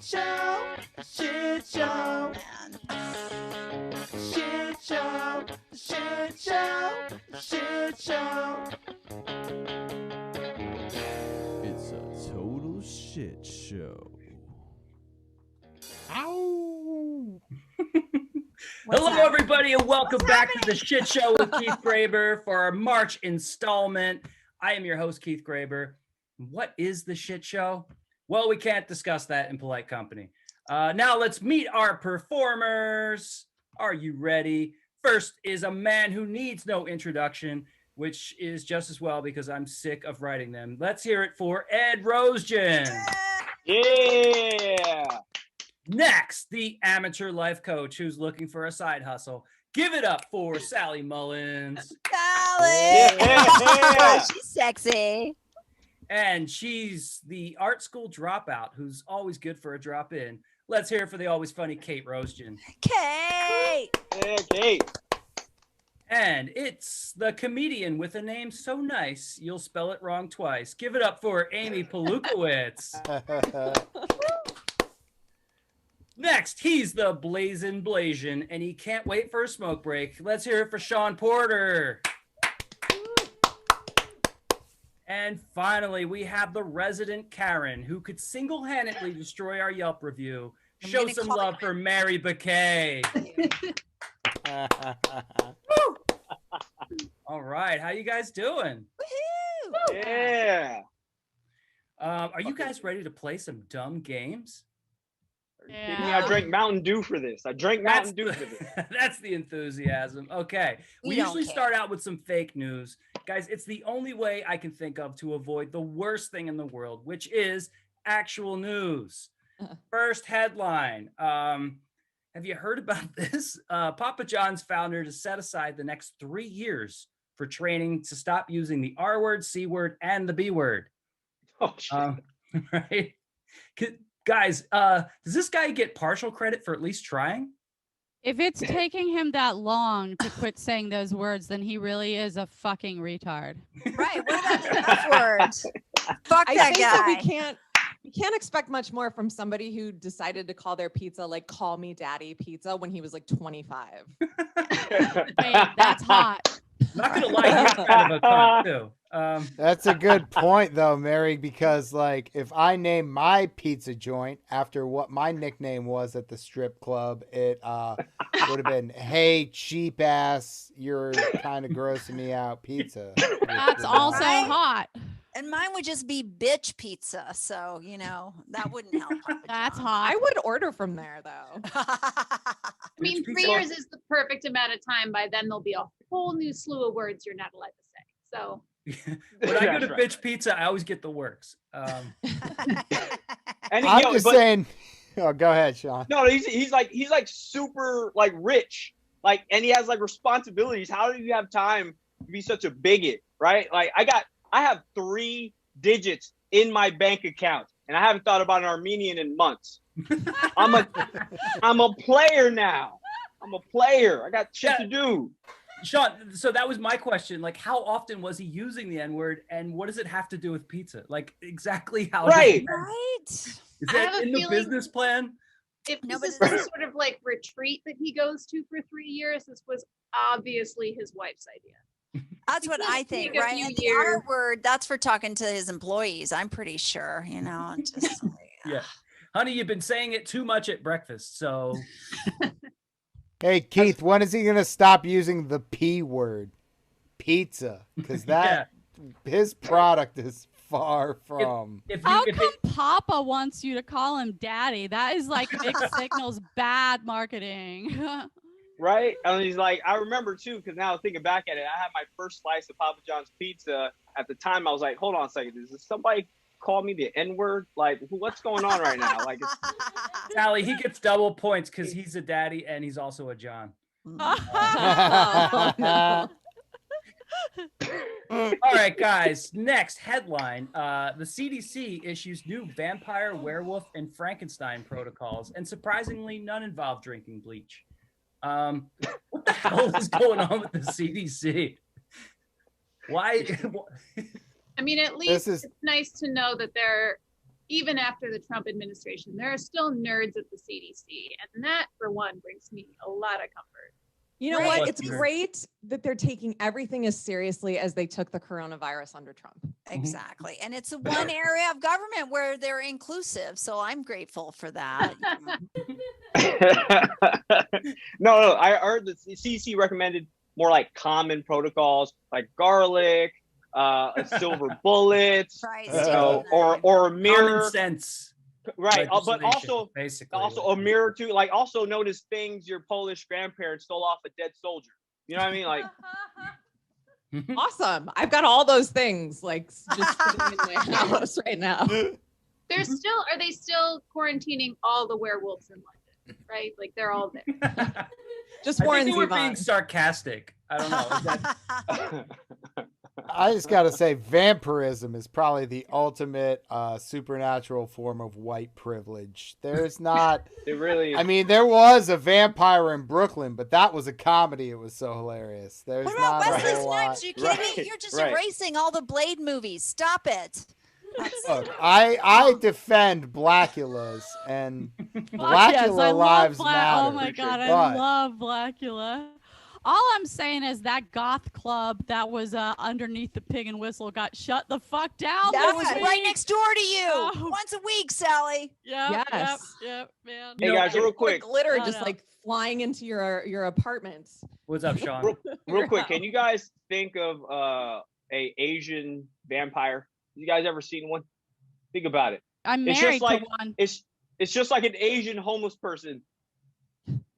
Shit show, shit show, shit show, shit show, shit show. It's a total shit show. Ow! Hello, everybody, and welcome back to the Shit Show with Keith Graber for our March installment. I am your host, Keith Graber. What is the Shit Show? Well, we can't discuss that in polite company. Now let's meet our performers. Are you ready? First is a man who needs no introduction, which is just as well because I'm sick of writing them. Let's hear it for Ed Roesgen. Yeah! Next, the amateur life coach who's looking for a side hustle. Give it up for Sally Mullins. Sally! Yeah. She's sexy. And she's the art school dropout who's always good for a drop in. Let's hear it for the always funny Kate Roesgen. Kate! Yeah, Kate. And it's the comedian with a name so nice, you'll spell it wrong twice. Give it up for Amy Pawlukiewicz. Next, he's the Blazin', and he can't wait for a smoke break. Let's hear it for Sean Porter. And finally, we have the resident Karen, who could single-handedly destroy our Yelp review. Show some love for Mary Becquet. All right, how you guys doing? Woohoo! Yeah. Are you guys ready to play some dumb games? I drank Mountain Dew for this. I drank Mountain Dew for this. That's the enthusiasm. Okay. We usually start out with some fake news. Guys, it's the only way I can think of to avoid the worst thing in the world, which is actual news. First headline. Have you heard about this? Papa John's founder to set aside the next 3 years for training to stop using the R word, C word, and the B word. Oh, shit. Right? Guys, does this guy get partial credit for at least trying? If it's taking him that long to quit saying those words, then he really is a fucking retard. Right, what about the F words? Fuck I that think guy. that we can't expect much more from somebody who decided to call their pizza like "Call Me Daddy" pizza when he was like 25. Hey, that's hot. Not gonna lie, he's kind of a cunt too. That's a good point, though, Mary, because like if I name my pizza joint after what my nickname was at the strip club, it would have been, "Hey, cheap ass, you're kind of grossing me out pizza." That's also Right? hot. And mine would just be bitch pizza. So, that wouldn't help. Papa That's John. hot. I would order from there though. I mean, Which 3 pizza? years is the perfect amount of time. By then, there'll be a whole new slew of words you're not allowed to say. So, When I go to That's Bitch right. Pizza, I always get the works. And I'm just saying. Oh, go ahead, Sean. No, he's like super like rich, like, and he has like responsibilities. How do you have time to be such a bigot, right? Like I have 3 digits in my bank account, and I haven't thought about an Armenian in months. I'm a player now. I'm a player. I got shit to do. Sean, so that was my question. Like, how often was he using the N-word, and what does it have to do with pizza? Like, exactly how? Right. Right? Is I that have a in the feeling- business plan? if No, this but is some sort of like retreat that he goes to for 3 years, this was obviously his wife's idea. That's what I think, Take a right? few And the years. R word, that's for talking to his employees. I'm pretty sure, just Yeah. Honey, you've been saying it too much at breakfast, so Hey, Keith, when is he gonna stop using the P word, pizza? Because that his product is far from. How come Papa wants you to call him daddy? That is like mixed signals bad marketing. Right? And he's like, I remember too, because now thinking back at it, I had my first slice of Papa John's pizza. At the time, I was like, hold on a second, does somebody call me the N-word? Like, what's going on right now? Like, it's, Sally, he gets double points because he's a daddy and he's also a John. Oh, no. All right, guys. Next headline: the CDC issues new vampire, werewolf, and Frankenstein protocols, and surprisingly, none involve drinking bleach. What the hell is going on with the CDC? Why? I mean, at least is- it's nice to know that they're even after the Trump administration, there are still nerds at the CDC. And that, for one, brings me a lot of comfort. You know Right. what? It's Nerds. great that they're taking everything as seriously as they took the coronavirus under Trump. Exactly. And it's one area of government where they're inclusive. So I'm grateful for that. No, I heard the CDC recommended more like common protocols, like garlic, silver bullets, Right. you know, or a mirror. Common sense. Right, but legislation, also basically a mirror too, like also notice things your Polish grandparents stole off a dead soldier. You know what I mean? Like, Awesome. I've got all those things like just sitting in my house right now. Are they still quarantining all the werewolves in London? Right? Like they're all there. Just I Warren think they were being Zevon. sarcastic. I don't know. Is that- I just got to say, vampirism is probably the ultimate supernatural form of white privilege. There's not, it really. I mean, there was a vampire in Brooklyn, but that was a comedy. It was so hilarious. There's What about not a Wesley whole lot. Snipes? Are you kidding me? Right, You're just right. erasing all the Blade movies. Stop it. That's- Look, I defend Blackulas, and Yes, Blackula I love lives Black- matter. Oh my God, I but love Blackula. All I'm saying is that goth club that was underneath the Pig and Whistle got shut the fuck down. It this was Yes. week. right next door to you. Oh. Once a week, Sally. Yep, Yes. yep, man. Hey You know, guys, real quick, Glitter No, just no. like flying into your apartment. What's up, Sean? real quick. Can you guys think of a Asian vampire? You guys ever seen one? Think about it. I'm It's married just like to one. it's just like an Asian homeless person.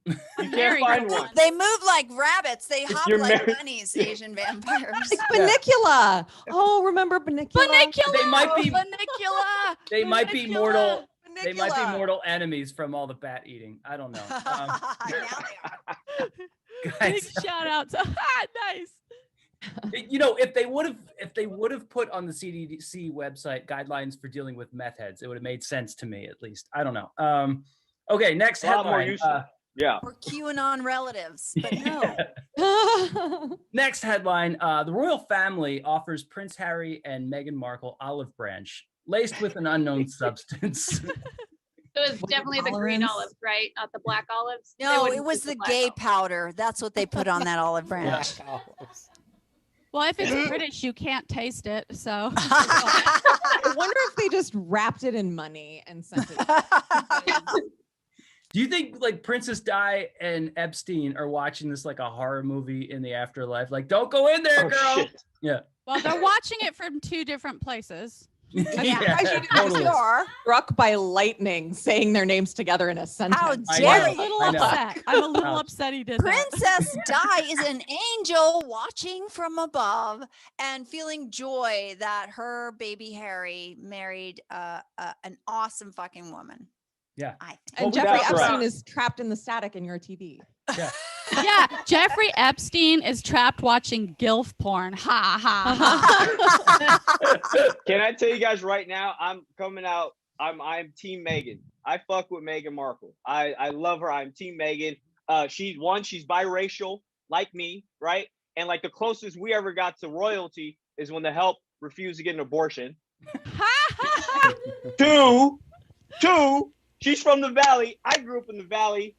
You can't Married find to one. They move like rabbits. They hop you're like married- bunnies, Asian vampires. Like Bunnicula. Oh, remember Bunnicula? Bunnicula. They might be- Bunnicula. They might be Bunnicula. mortal. They might be Bunnicula. mortal enemies from all the bat eating. I don't know. Now they are. Big Guys, shout out to nice. you know, if they would have put on the CDC website guidelines for dealing with meth heads, it would have made sense to me at least. I don't know. Okay, next A lot more headline. useful. Yeah. Or QAnon relatives. But no. Next headline: the royal family offers Prince Harry and Meghan Markle olive branch laced with an unknown substance. So it's definitely the green Tolerance. olives, right? Not the black olives. They No, wouldn't it was use the black gay olives. powder. That's what they put on that olive branch. Well, if it's British, you can't taste it. So I wonder if they just wrapped it in money and sent it. Do you think like Princess Di and Epstein are watching this like a horror movie in the afterlife? Like, don't go in there, Oh, girl. shit. well, they're watching it from two different places. Yeah, I should totally. Sure. Struck by lightning, saying their names together in a sentence. How I dare know. I'm a you? little I know. upset. I'm a little Ouch. upset he did that. Princess Di is an angel watching from above and feeling joy that her baby Harry married an awesome fucking woman. Yeah. I think. And Well, Jeffrey that's Epstein right. is trapped in the static in your TV. Yeah, Jeffrey Epstein is trapped watching GILF porn. Ha ha ha. Can I tell you guys right now? I'm coming out. I'm Team Meghan. I fuck with Meghan Markle. I love her. I'm Team Meghan. She's biracial like me, right? And like the closest we ever got to royalty is when the help refused to get an abortion. Two, she's from the Valley. I grew up in the Valley.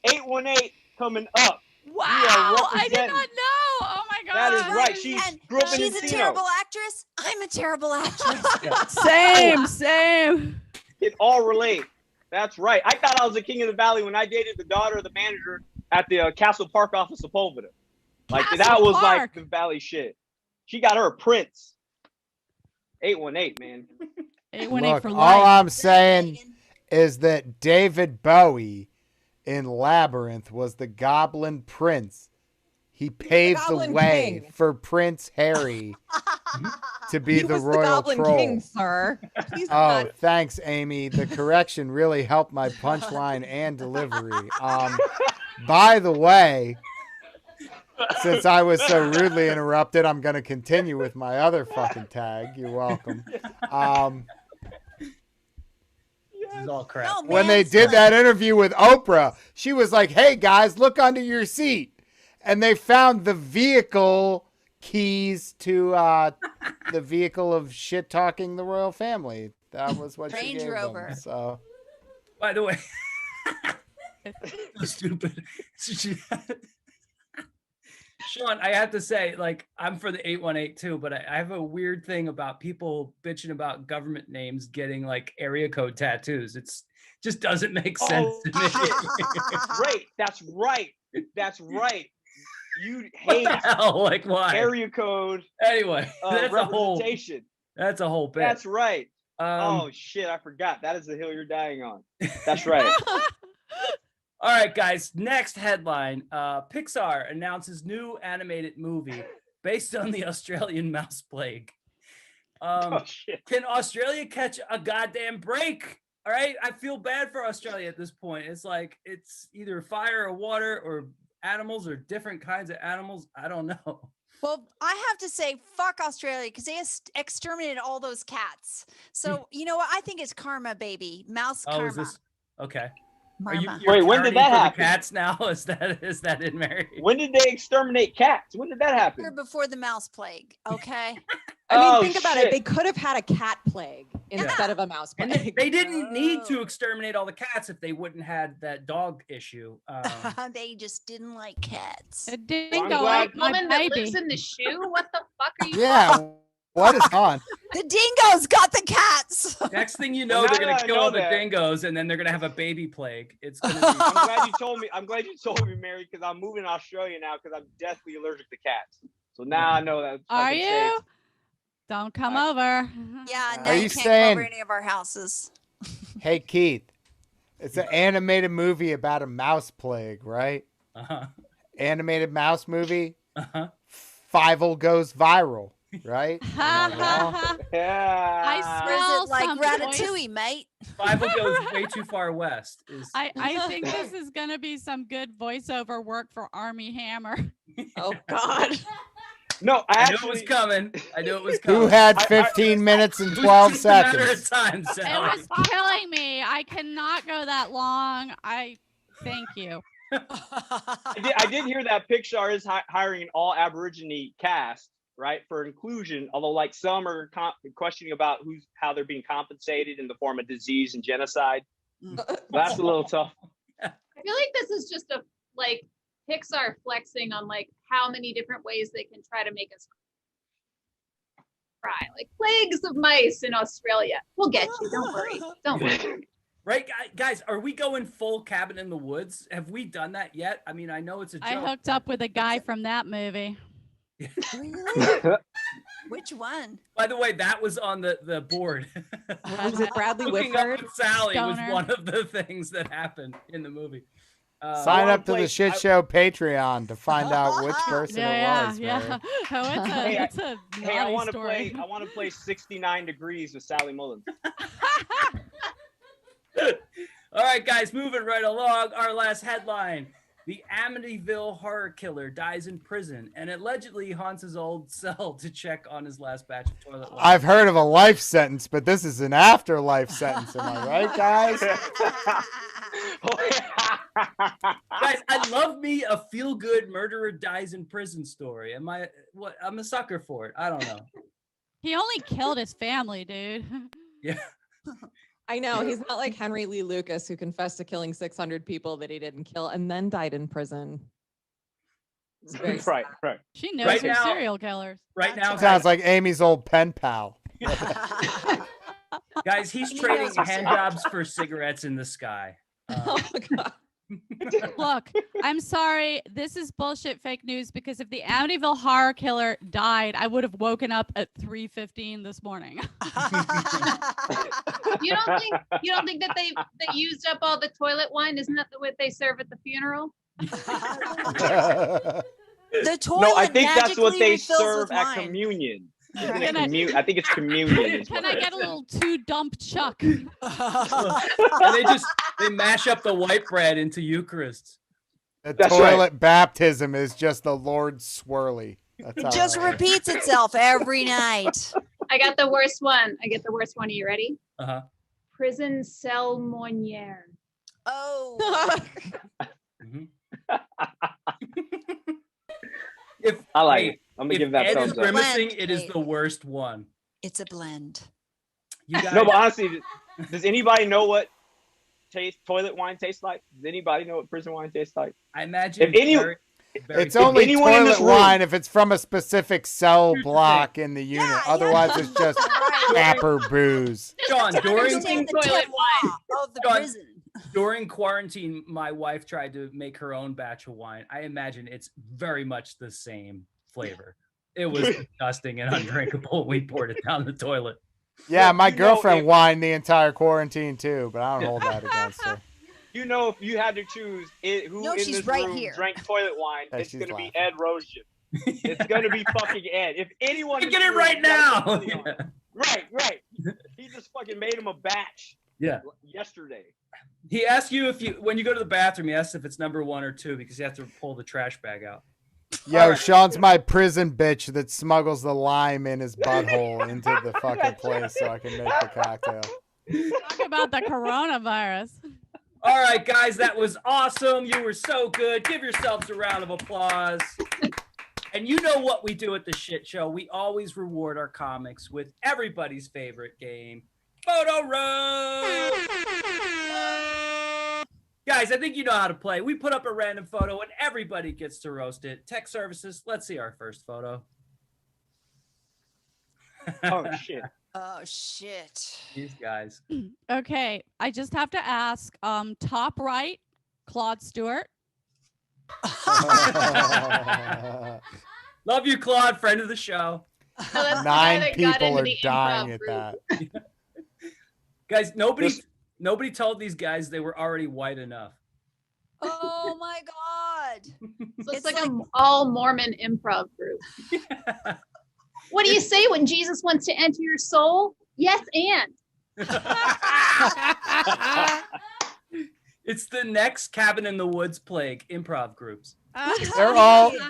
818 coming up. Wow, I did representing. not know. Oh my god. That is right. She And grew up in she's a Encino. terrible actress. I'm a terrible actress. Same. It all relate. That's right. I thought I was the king of the Valley when I dated the daughter of the manager at the Castle Park off of Sepulveda. Like Castle that was like Park. the Valley shit. She got her a prince. 818, man. 818 Look, for all life. I'm saying is that David Bowie in Labyrinth was the Goblin Prince. He paved the Goblin way King. for Prince Harry to be He the was royal the Goblin troll. King, sir. He's Oh, not- thanks, Amy. The correction really helped my punchline and delivery. By the way, since I was so rudely interrupted, I'm going to continue with my other fucking tag. You're welcome. This is all crap. No, When they man's did like- that interview with Oprah, she was like, "Hey guys, look under your seat," and they found the vehicle keys to the vehicle of shit talking the royal family. That was what she Range gave Rover. them. So By the way, so stupid. Sean, I have to say, like, I'm for the 818 too, but I have a weird thing about people bitching about government names getting like area code tattoos. It's just doesn't make sense to me. Right. That's right. That's right. You What hate the hell? Like, why? area code Anyway, that's a whole. representation. That's a whole bit. That's right. Oh shit, I forgot. That is the hill you're dying on. That's right. All right, guys. Next headline: Pixar announces new animated movie based on the Australian mouse plague. Oh shit. Can Australia catch a goddamn break? All right, I feel bad for Australia at this point. It's like it's either fire or water or animals or different kinds of animals. I don't know. Well, I have to say, fuck Australia because they exterminated all those cats. So you know what? I think it's karma, baby. Mouse Oh, karma. is this okay? Are Marma. you're Wait, when did carrying that for happen? The cats now? Is that in Mary? When did they exterminate cats? When did that happen? Before the mouse plague, okay? I mean, Oh, think about shit. it. They could have had a cat plague instead of a mouse And plague. they didn't need to Oh. exterminate all the cats if they wouldn't had that dog issue. They just didn't like cats. A I'm dingo glad- ate my Woman that baby. lives in the shoe? What the fuck are you yeah, what is on? The dingoes got the cats. Next thing you know, Well, they're now gonna that I kill know all the that- dingoes, and then they're gonna have a baby plague. It's gonna be. I'm glad you told me. I'm glad you told me, Mary, because I'm moving to Australia now because I'm deathly allergic to cats. So now I know that. Are fucking you? safe. Don't come over. Yeah, now Are you you can't saying- cover any of our houses. Hey Keith, it's an animated movie about a mouse plague, right? Uh-huh. Animated mouse movie. Uh-huh. Fievel goes viral, right? Ha ha ha. Yeah. I Or is smell it like some Ratatouille, mate? Bible goes way too far west. I think this is gonna be some good voiceover work for Army Hammer. Oh God. No, I knew it actually, was coming. I knew it was coming. Who had I- 15 minutes and It was 12 just a matter of seconds? time, It Sally. was killing me. I cannot go that long. Thank you. I did hear that Pixar is hiring an all Aborigine cast, right, for inclusion. Although, like, some are questioning about how they're being compensated in the form of disease and genocide. That's a little tough. I feel like this is just a like Pixar flexing on like how many different ways they can try to make us cry. Like plagues of mice in Australia. We'll get you. Don't worry. Don't worry. Right, guys, are we going full cabin in the woods? Have we done that yet? I mean, I know it's a joke. I hooked up with a guy from that movie. Really? Which one? By the way, that was on the board. Was it Bradley Hooking up Whitford? with Sally was Stoner. one of the things that happened in the movie. Sign wanna up to play- the Shit Show Patreon to find out which person Yeah, it was. yeah. Mary. Oh, it's a Hey, I naughty want to story. play. I want to play 69 Degrees with Sally Mullins. All right, guys, moving right along. Our last headline. The Amityville horror killer dies in prison and allegedly haunts his old cell to check on his last batch of toilet water. I've heard of a life sentence, but this is an afterlife sentence. Am I right, guys? Guys, I love me a feel-good murderer dies in prison story. I'm a sucker for it. I don't know. He only killed his family, dude. Yeah. I know. He's not like Henry Lee Lucas, who confessed to killing 600 people that he didn't kill and then died in prison. It's very right, sad. right. She knows Right her now- serial killers. Right now, Sounds like Amy's old pen pal. guys, he's He trading knows her hand serial jobs for cigarettes in the sky. Oh my God. Look, I'm sorry. This is bullshit fake news because if the Amityville horror killer died, I would have woken up at 3:15 this morning. You don't think that they used up all the toilet wine? Isn't that what they serve at the funeral? The toilet No, I think that's what magically they refills serve with at wine. communion. Isn't Right. it I think it's communion. is Can what I they get a say. little two dump chuck? And they mash up the white bread into Eucharist. The That's toilet baptism is just the Lord's swirly. That's It how just that works. repeats itself every night. I got the worst one. Are you ready? Uh-huh. Prison cell Moniere. Oh. Mhm. If I like hey, it. I'm gonna if give that Ed is thumbs up. grimacing, Blend, it is Kate. the worst one. It's a blend. You guys, No, but honestly, does anybody know what toilet wine tastes like? Does anybody know what prison wine tastes like? I imagine If any- very It's only anyone in this toilet room- wine if it's from a specific cell Here's the block in the unit. Yeah, Otherwise, it's just Right. capper booze. Sean, Just during understand Understand the toilet terroir of the John- prison. during quarantine, my wife tried to make her own batch of wine. I imagine it's very much the same flavor. It was disgusting and undrinkable. We poured it down the toilet. Yeah, my You know, girlfriend if- whined the entire quarantine too, but I don't hold that against her. You know, if you had to choose who No, in she's this right room here. drank toilet wine, Yeah, it's she's going to be laughing. Ed Roesgen. It's going to be fucking Ed. If anyone in Get this it room right got now. something on- Right. He just fucking made him a batch Yeah. yesterday. He asked you when you go to the bathroom, he asks if it's number 1 or 2 because you have to pull the trash bag out. Yo, Alright. Sean's my prison bitch that smuggles the lime in his butthole into the fucking place so I can make the cocktail. Talk about the coronavirus. All right, guys, that was awesome. You were so good. Give yourselves a round of applause. And you know what we do at the Shit Show. We always reward our comics with everybody's favorite game, Photo Roast. Guys, I think you know how to play. We put up a random photo and everybody gets to roast it. Tech services, let's see our first photo. Oh, shit. Oh shit. These guys. Okay, I just have to ask. Top right, Claude Stewart. Love you, Claude, friend of the show. Oh, that's the guy 9 that got people into are the dying improv at group. that. Guys, This- nobody told these guys they were already white enough. Oh my god. Looks It's like like- an all Mormon improv group. What do you say when Jesus wants to enter your soul? Yes, and. It's the next Cabin in the Woods plague, improv groups.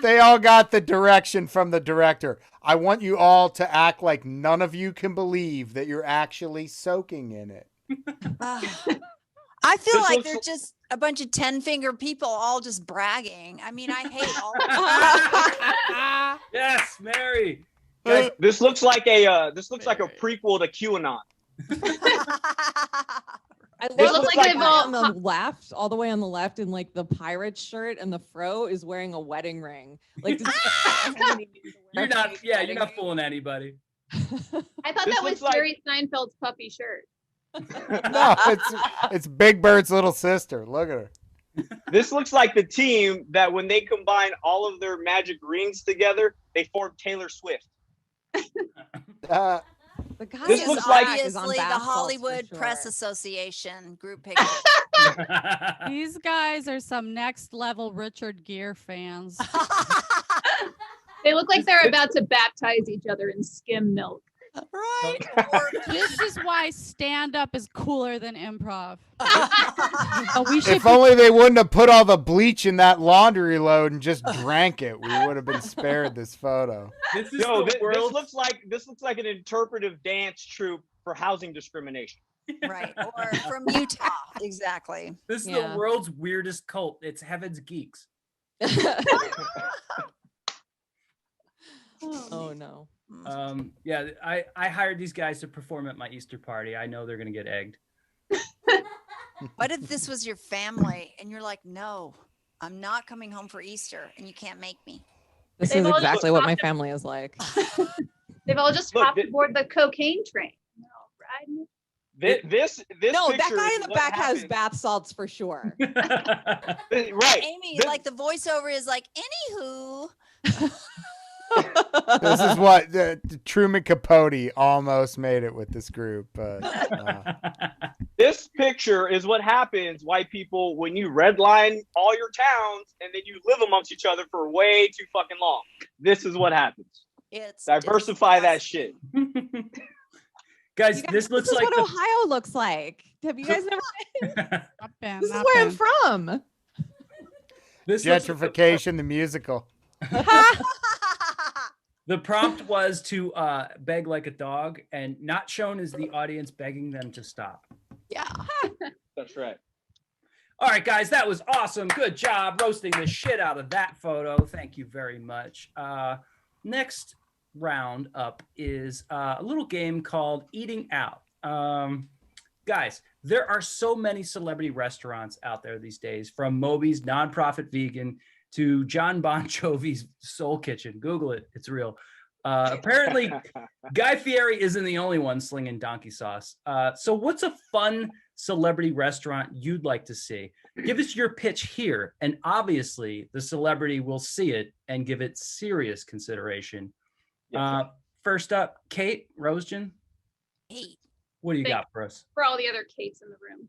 They all got the direction from the director. I want you all to act like none of you can believe that you're actually soaking in it. I feel This like looks they're l- just a bunch of 10-finger people all just bragging. I mean, I hate all of Yes, Mary. Guys, This looks like a prequel to QAnon. I This love looks the like guy on the left, all the way on the left, in like the pirate shirt and the fro is wearing a wedding ring. Like, does you're not fooling anybody. I thought This that was looks like- Jerry Seinfeld's puppy shirt. No, it's Big Bird's little sister. Look at her. This looks like the team that when they combine all of their magic rings together, they form Taylor Swift. The guy This in This looks is the like- back is on obviously the bath salts for Hollywood Press sure. Association group picture. These guys are some next level Richard Gere fans. They look like they're about to baptize each other in skim milk. Right? This is why stand up is cooler than improv. Oh, we should If only they wouldn't have put all the bleach in that laundry load and just drank it, we would have been spared this photo. This is No, the this world. looks like an interpretive dance troupe for housing discrimination. Right. Or from Utah. Exactly. This is Yeah. the world's weirdest cult. It's Heaven's Geeks. Oh no. Yeah, I hired these guys to perform at my Easter party. I know they're gonna get egged. What if this was your family and you're like, no, I'm not coming home for Easter and you can't make me? This They've is all just exactly what my talked- family is like. They've all just Look, hopped aboard the cocaine train. No, riding This No, that picture guy is in the what back has happens- bath salts for sure. Right. Amy, This- like the voiceover is like, anywho. This is what the Truman Capote almost made it with this group, but This picture is what happens, white people, when you redline all your towns and then you live amongst each other for way too fucking long. This is what happens. It's Diversify that disgusting. shit. Guys, You guys, this looks is like what the Ohio looks like. Have you guys never? Not been, This is not where I'm been. from. this looks- gentrification, the musical. the prompt was to beg like a dog, and not shown is the audience begging them to stop. Yeah. That's right. All right, guys, that was awesome. Good job roasting the shit out of that photo. Thank you very much. Next round up is a little game called Eating Out. Guys, there are so many celebrity restaurants out there these days, from Moby's nonprofit vegan to John Bon Jovi's Soul Kitchen. Google it. It's real. Apparently, Guy Fieri isn't the only one slinging donkey sauce. So what's a fun celebrity restaurant you'd like to see? Give us your pitch here. And obviously, the celebrity will see it and give it serious consideration. First up, Kate Roesgen. Hey. What do you Thank got for us? For all the other Kates in the room.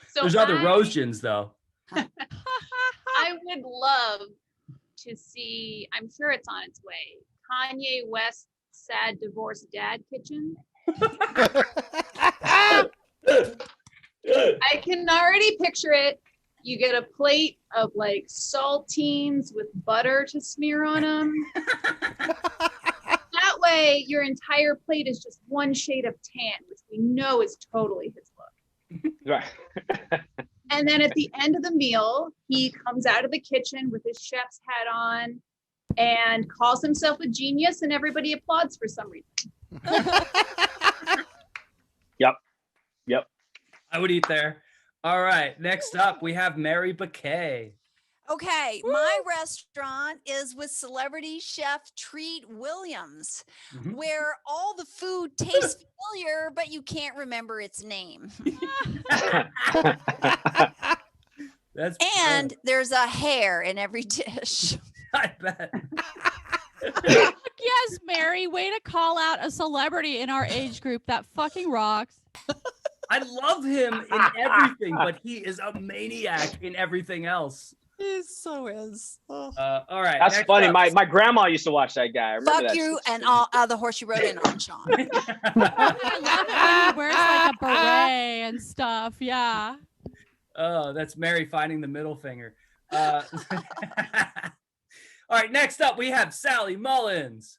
So There's other Roesgens, though. I would love to see, I'm sure it's on its way, Kanye West's Sad Divorced Dad Kitchen. I can already picture it. You get a plate of like saltines with butter to smear on them. That way, your entire plate is just one shade of tan, which we know is totally his look. Right. And then at the end of the meal, he comes out of the kitchen with his chef's hat on and calls himself a genius, and everybody applauds for some reason. Yep. I would eat there. All right. Next up, we have Mary Becquet. Okay, my restaurant is with celebrity chef Treat Williams, where all the food tastes familiar, but you can't remember its name. And there's a hair in every dish. I bet. Yes, Mary, way to call out a celebrity in our age group. That fucking rocks. I love him in everything, but he is a maniac in everything else. He so is. Oh. All right. That's funny. Up. My grandma used to watch that guy. I remember Fuck that you shit. and all the horse you rode in on, Sean. I love it when he wears like a beret and stuff. Yeah. Oh, that's Mary finding the middle finger. All right. Next up, we have Sally Mullins.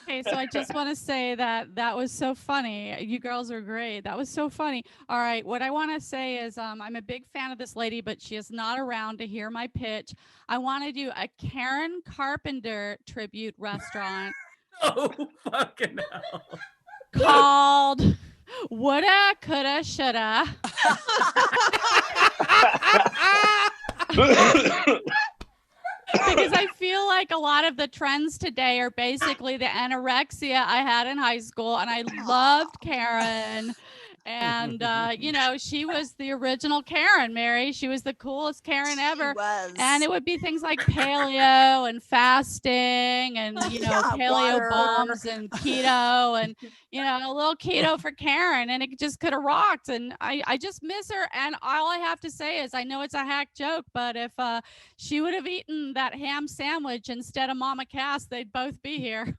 Okay, so I just want to say that was so funny. You girls are great. That was so funny. All right, what I want to say is I'm a big fan of this lady, but she is not around to hear my pitch. I want to do a Karen Carpenter tribute restaurant. Oh, fucking hell. Called Woulda, Coulda, Shoulda. Because I feel like a lot of the trends today are basically the anorexia I had in high school, and I loved Karen. And she was the original Karen, Mary. She was the coolest Karen ever. And it would be things like paleo and fasting and paleo bombs and keto and a little keto for Karen, and it just could have rocked. And I just miss her. And all I have to say is, I know it's a hack joke, but if she would have eaten that ham sandwich instead of Mama Cass, they'd both be here.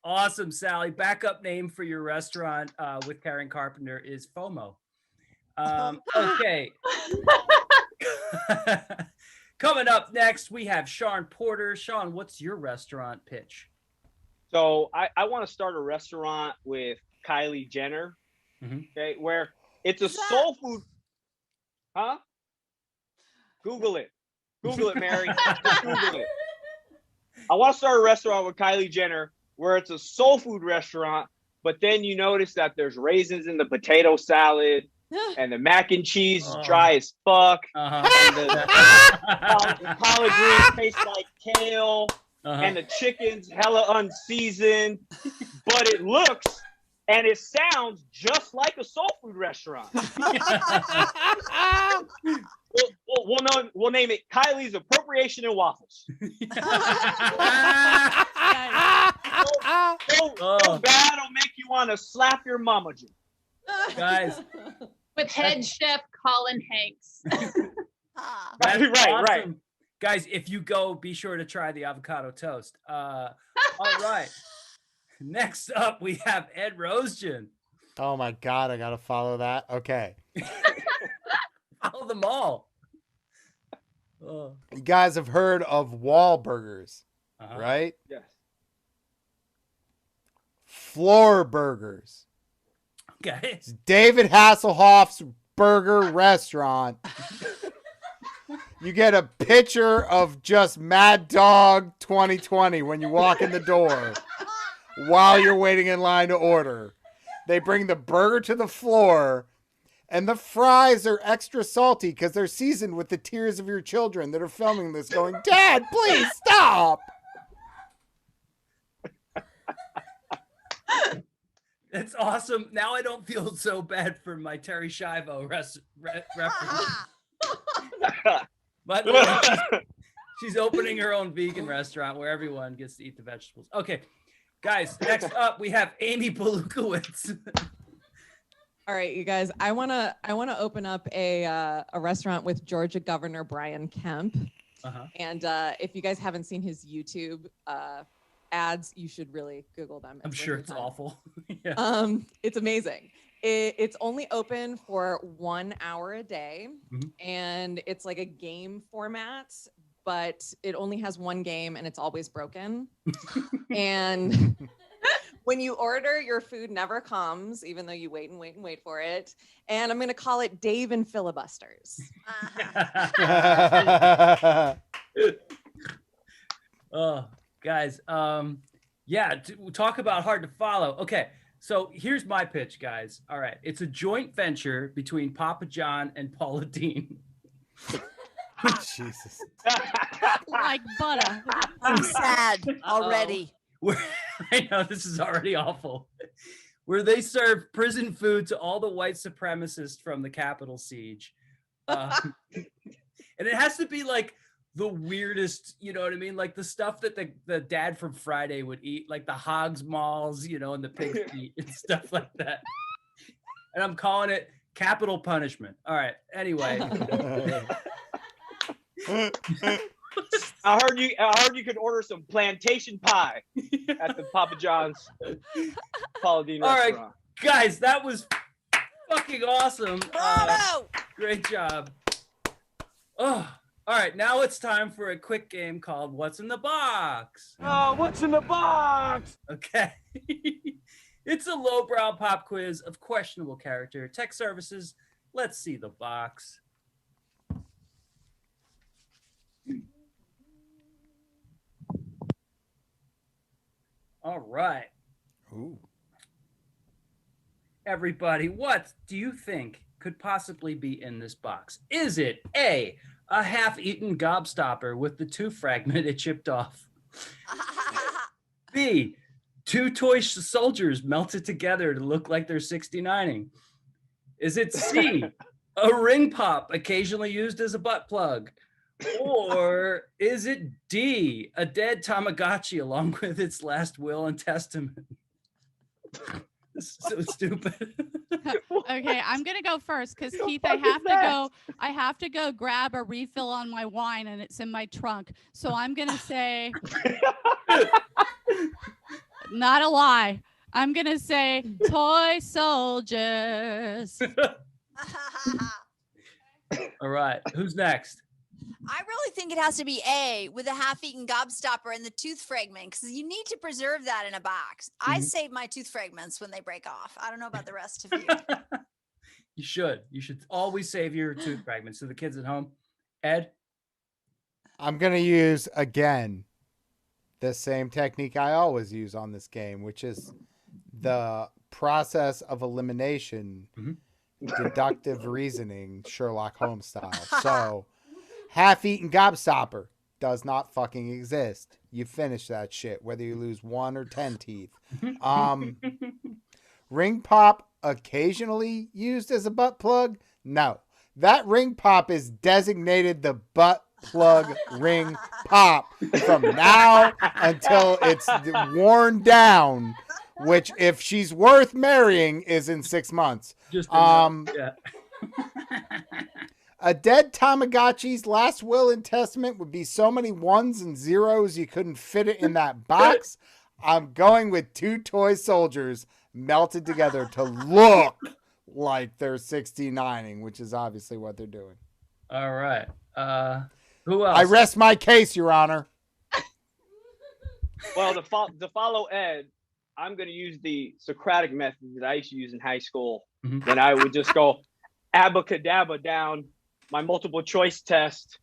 Awesome, Sally. Backup name for your restaurant with Karen Carpenter is FOMO. Okay. Coming up next, we have Sean Porter. Sean, what's your restaurant pitch? So I want to start a restaurant with Kylie Jenner, okay, where it's a soul food. Huh? Google it. Google it, Mary. Just Google it. I want to start a restaurant with Kylie Jenner where it's a soul food restaurant, but then you notice that there's raisins in the potato salad and the mac and cheese is dry as fuck. And the collard greens taste like kale and the chicken's hella unseasoned, but it looks and it sounds just like a soul food restaurant. We'll name it Kylie's Appropriation and Waffles. So bad it'll make you want to slap your mama. Guys. With head chef Colin Hanks. Right. Guys, if you go, be sure to try the avocado toast. All right. Next up, we have Ed Roesgen. Oh my God, I gotta follow that. Okay. Follow them all. Oh. You guys have heard of Wahlburgers, right? Yes. Floor Burgers. Okay. It's David Hasselhoff's burger restaurant. You get a picture of just Mad Dog 2020 when you walk in the door. while you're waiting in line to order. They bring the burger to the floor, and the fries are extra salty because they're seasoned with the tears of your children that are filming this going, Dad, please stop. That's awesome. Now I don't feel so bad for my Terry Schiavo reference. By the way, she's opening her own vegan restaurant where everyone gets to eat the vegetables. Okay, guys, next up we have Amy Pawlukiewicz. All right, you guys. I wanna open up a restaurant with Georgia Governor Brian Kemp. And if you guys haven't seen his YouTube ads, you should really Google them. I'm sure it's awful. Yeah. It's amazing. It's only open for 1 hour a day, and it's like a game format, but it only has one game and it's always broken. And when you order, your food never comes, even though you wait and wait and wait for it. And I'm going to call it Dave and Filibusters. Oh, guys. Yeah, talk about hard to follow. Okay, so here's my pitch, guys. All right, it's a joint venture between Papa John and Paula Deen. Jesus. Like butter. I'm sad already. I know this is already awful. Where they serve prison food to all the white supremacists from the Capitol siege. And it has to be like the weirdest, you know what I mean? Like the stuff that the dad from Friday would eat, like the hogs malls, you know, and the pig's feet and stuff like that. And I'm calling it capital punishment. All right. Anyway. I heard you could order some plantation pie at the Papa John's Paula Deen restaurant. All right, guys, that was fucking awesome. Bravo! Great job. Oh, all right. Now it's time for a quick game called What's in the Box? Oh, what's in the box? Okay. It's a lowbrow pop quiz of questionable character. Tech services. Let's see the box. All right. Ooh. Everybody, what do you think could possibly be in this box? Is it A, a half-eaten gobstopper with the tooth fragment it chipped off? B, 2 toy soldiers melted together to look like they're 69ing? Is it C, a ring pop occasionally used as a butt plug? Or is it D, a dead Tamagotchi along with its last will and testament? This is so stupid. Okay, I'm gonna go first because Keith, I have to go grab a refill on my wine and it's in my trunk. So I'm gonna say, not a lie. I'm gonna say toy soldiers. All right, who's next? I really think it has to be A, with a half-eaten gobstopper and the tooth fragment, because you need to preserve that in a box. I save my tooth fragments when they break off. I don't know about the rest of you. You should. You should always save your tooth fragments to the kids at home. Ed? I'm going to use, again, the same technique I always use on this game, which is the process of elimination, deductive reasoning, Sherlock Holmes style. So, half-eaten gobstopper does not fucking exist. You finish that shit, whether you lose 1 or 10 teeth. Ring pop occasionally used as a butt plug? No. That ring pop is designated the butt plug ring pop from now until it's worn down, which if she's worth marrying is in 6 months. Just yeah. A dead Tamagotchi's last will and testament would be so many 1s and 0s you couldn't fit it in that box. I'm going with 2 toy soldiers melted together to look like they're 69ing, which is obviously what they're doing. All right. Who else? I rest my case, Your Honor. Well, to follow Ed, I'm going to use the Socratic method that I used to use in high school. When I would just go abacadabra down my multiple choice test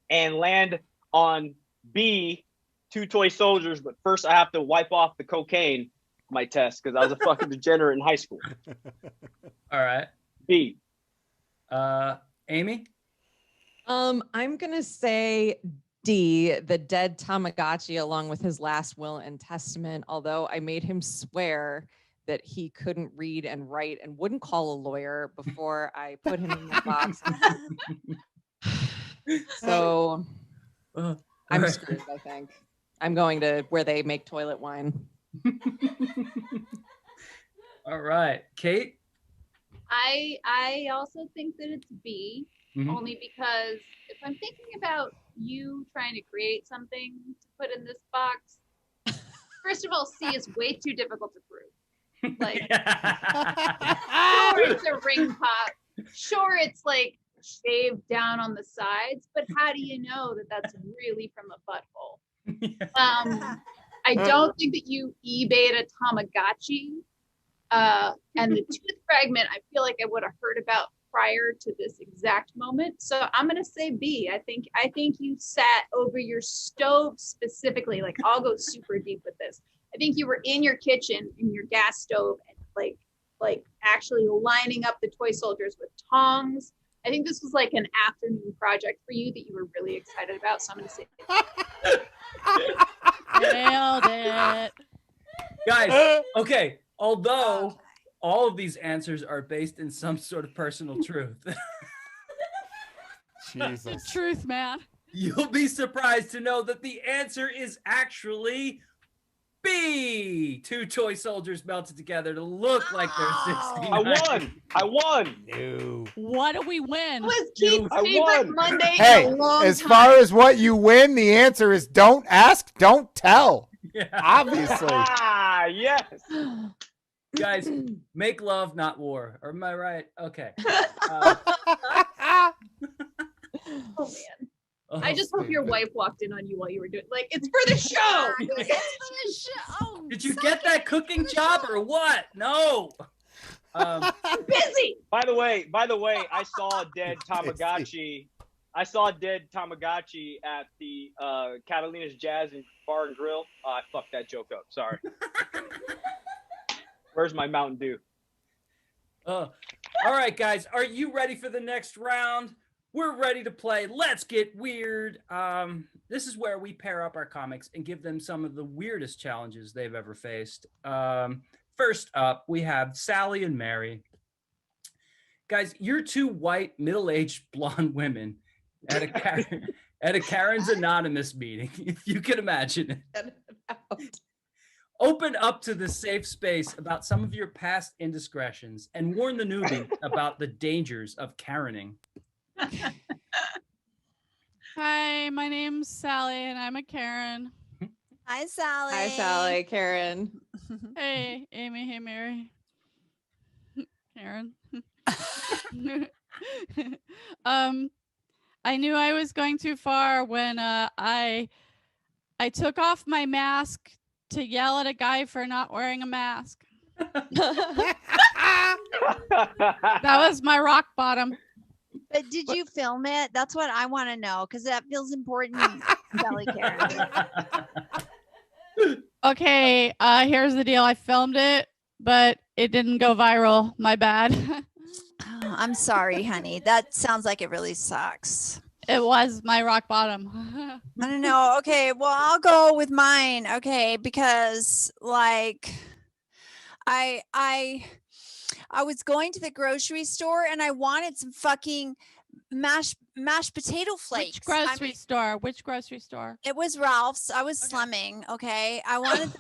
and land on B, 2 toy soldiers. But first I have to wipe off the cocaine. my test because I was a fucking degenerate in high school. All right. B. Amy? I'm gonna say D, the dead Tamagotchi, along with his last will and testament. Although I made him swear that he couldn't read and write and wouldn't call a lawyer before I put him in the box. So I'm right. screwed, I think. I'm going to where they make toilet wine. All right. Kate? I also think that it's B, only because if I'm thinking about you trying to create something to put in this box, first of all, C is way too difficult to prove. Like, sure, it's a ring pop. Sure, it's like shaved down on the sides, but how do you know that that's really from a butthole? I don't think that you eBayed a Tamagotchi. And the tooth fragment, I feel like I would have heard about prior to this exact moment. So I'm gonna say B. I think you sat over your stove specifically. Like, I'll go super deep with this. I think you were in your kitchen in your gas stove and like actually lining up the toy soldiers with tongs. I think this was like an afternoon project for you that you were really excited about. So I'm gonna say Nailed it. Guys, okay. Although all of these answers are based in some sort of personal truth, The truth, man. you'll be surprised to know that the answer is actually B. 2 toy soldiers melted together to look like they're 69. I won. No. What do we win? it was Keith's I favorite won. Monday Hey, in a long as time. far as what you win, the answer is don't ask, don't tell. Yeah. Obviously. Ah, yes. Guys, make love, not war. Or am I right? Okay. Oh man. Oh, I just hope your wife walked in on you while you were doing like it's for the show. Did you get that cooking job or what? No. I'm busy. By the way, I saw a dead Tamagotchi. I saw a dead Tamagotchi at the Catalina's Jazz and Bar and Grill. I fucked that joke up. Sorry. Where's my Mountain Dew? All right, guys. Are you ready for the next round? We're ready to play. Let's get weird. This is where we pair up our comics and give them some of the weirdest challenges they've ever faced. First up, we have Sally and Mary. Guys, you're 2 white, middle-aged blonde women at a Karen's Anonymous meeting, if you can imagine it. Open up to the safe space about some of your past indiscretions and warn the newbie about the dangers of Karening. Hi, my name's Sally, and I'm a Karen. Hi, Sally. Hi, Sally, Karen. Hey, Amy. Hey, Mary. Karen. I knew I was going too far when I took off my mask to yell at a guy for not wearing a mask. That was my rock bottom. But did you film it? That's what I want to know because that feels important. Sally Karen. Okay, here's the deal. I filmed it, but it didn't go viral. My bad. Oh, I'm sorry, honey. That sounds like it really sucks. It was my rock bottom. I don't know. Okay, well, I'll go with mine. Okay, because like I was going to the grocery store and I wanted some fucking mashed potato flakes. Which grocery store? Which grocery store? It was Ralph's. I was slumming. Okay, I wanted.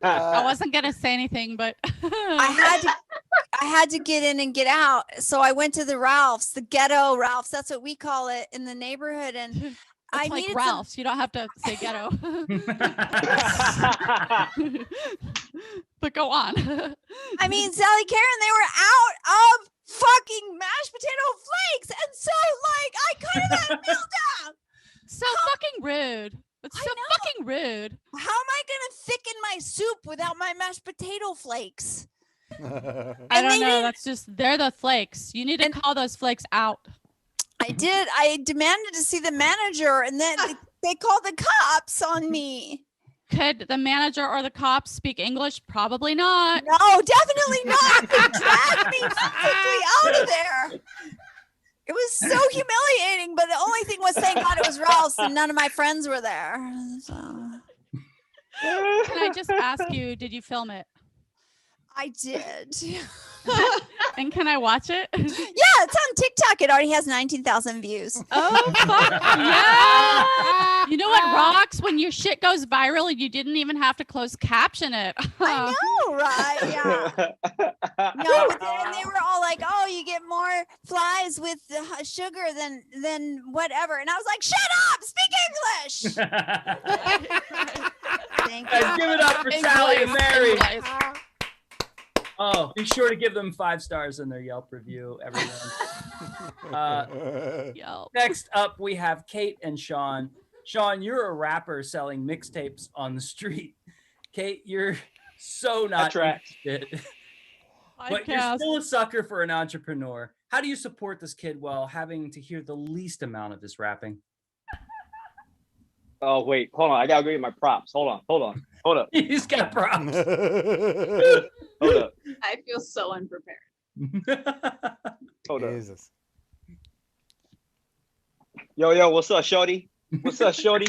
I wasn't gonna say anything, but I had to get in and get out. So I went to the Ralph's, the ghetto Ralph's. That's what we call it in the neighborhood. And I it's like needed Ralph's. You don't have to say ghetto. But go on. I mean, Sally Karen, they were out of fucking mashed potato flakes. And so, like, I could have had meal down. So fucking rude. It's so fucking rude. How am I going to thicken my soup without my mashed potato flakes? I don't know. That's just, they're the flakes. You need to call those flakes out. I did. I demanded to see the manager, and then they called the cops on me. Could the manager or the cops speak English? Probably not. No, definitely not. They dragged me physically out of there. It was so humiliating, but the only thing was, thank God it was Rouse and none of my friends were there. So. Can I just ask you, did you film it? I did. And can I watch it? Yeah, it's on TikTok. It already has 19,000 views. Oh, fuck yeah. You know what rocks? When your shit goes viral, you didn't even have to close caption it. I know, right? Yeah. No, but then they were all like, "Oh, you get more flies with sugar than whatever," and I was like, "Shut up! Speak English." Thank you. Guys, give it up for Sally and Mary. Oh, be sure to give them 5 stars in their Yelp review, everyone. Next up, we have Kate and Sean. Sean, you're a rapper selling mixtapes on the street. Kate, you're so not interested. But you're still a sucker for an entrepreneur. How do you support this kid while having to hear the least amount of his rapping? Oh, wait. Hold on. I got to go get my props. Hold up. He's got props. Hold up. I feel so unprepared. Hold up. Jesus. Yo, what's up, shorty? What's up, shorty?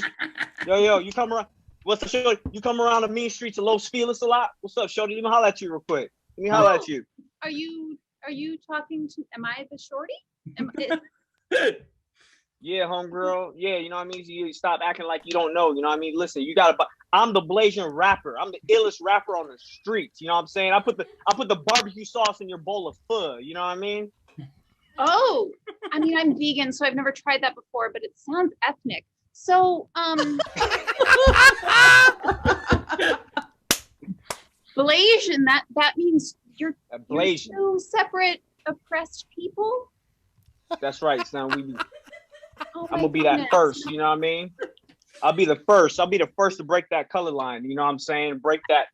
Yo, you come around. What's up, shorty? You come around the mean streets of Los Feliz a lot? What's up, shorty? Let me holler at you real quick. Let me holler at you. Are you talking to? Am I the shorty? Yeah, homegirl. Yeah, you know what I mean? You stop acting like you don't know. You know what I mean? Listen, I'm the blazing rapper. I'm the illest rapper on the streets. You know what I'm saying? I put the barbecue sauce in your bowl of pho. You know what I mean? Oh, I mean, I'm vegan, so I've never tried that before, but it sounds ethnic. So, Blasian, that means you're two separate oppressed people? That's right, son. Oh I'm gonna be that first, you know what I mean? I'll be the first to break that color line, you know what I'm saying? Break that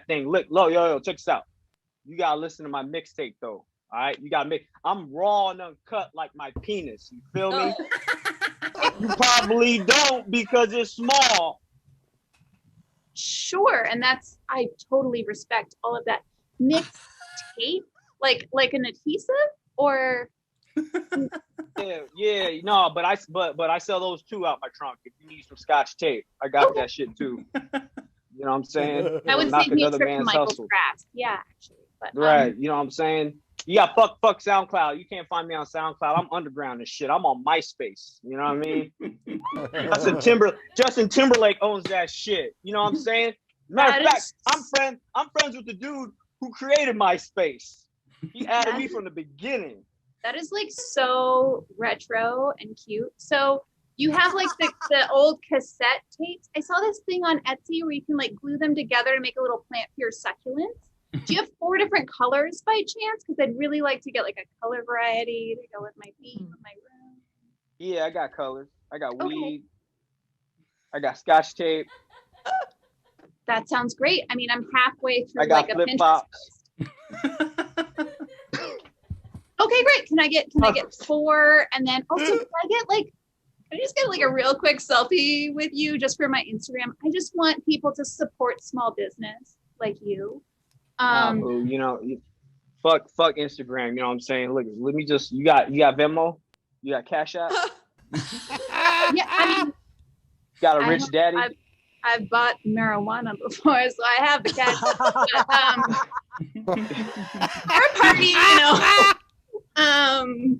thing. Look, yo, check this out. You gotta listen to my mixtape though. All right, you gotta I'm raw and uncut like my penis. You feel me? You probably don't because it's small. Sure, and I totally respect all of that. Mixed tape, like an adhesive, or yeah, no, but I sell those too out my trunk. If you need some Scotch tape, I got that shit too. You know what I'm saying? That would save me a trip to Michael's Craft. Yeah, actually, but right, you know what I'm saying? Yeah, fuck SoundCloud. You can't find me on SoundCloud. I'm underground and shit. I'm on MySpace. You know what I mean? Justin Timberlake owns that shit. You know what I'm saying? Matter of fact, I'm friends with the dude who created MySpace. He added me from the beginning. That is like so retro and cute. So you have like the old cassette tapes. I saw this thing on Etsy where you can like glue them together to make a little plant for your succulents. Do you have 4 different colors by chance? Because I'd really like to get like a color variety to go with my theme of my room. Yeah, I got colors. I got weed. I got Scotch tape. That sounds great. I mean, I'm halfway through I got like a flip Pinterest flops. post. Okay, great. Can I get 4? And then also can I just get like a real quick selfie with you just for my Instagram? I just want people to support small business like you. You know, fuck Instagram. You know what I'm saying? Look, let me just. You got Venmo? You got Cash App? Yeah, I mean, got a rich daddy? I've bought marijuana before, so I have the cash. But, for a party, you know.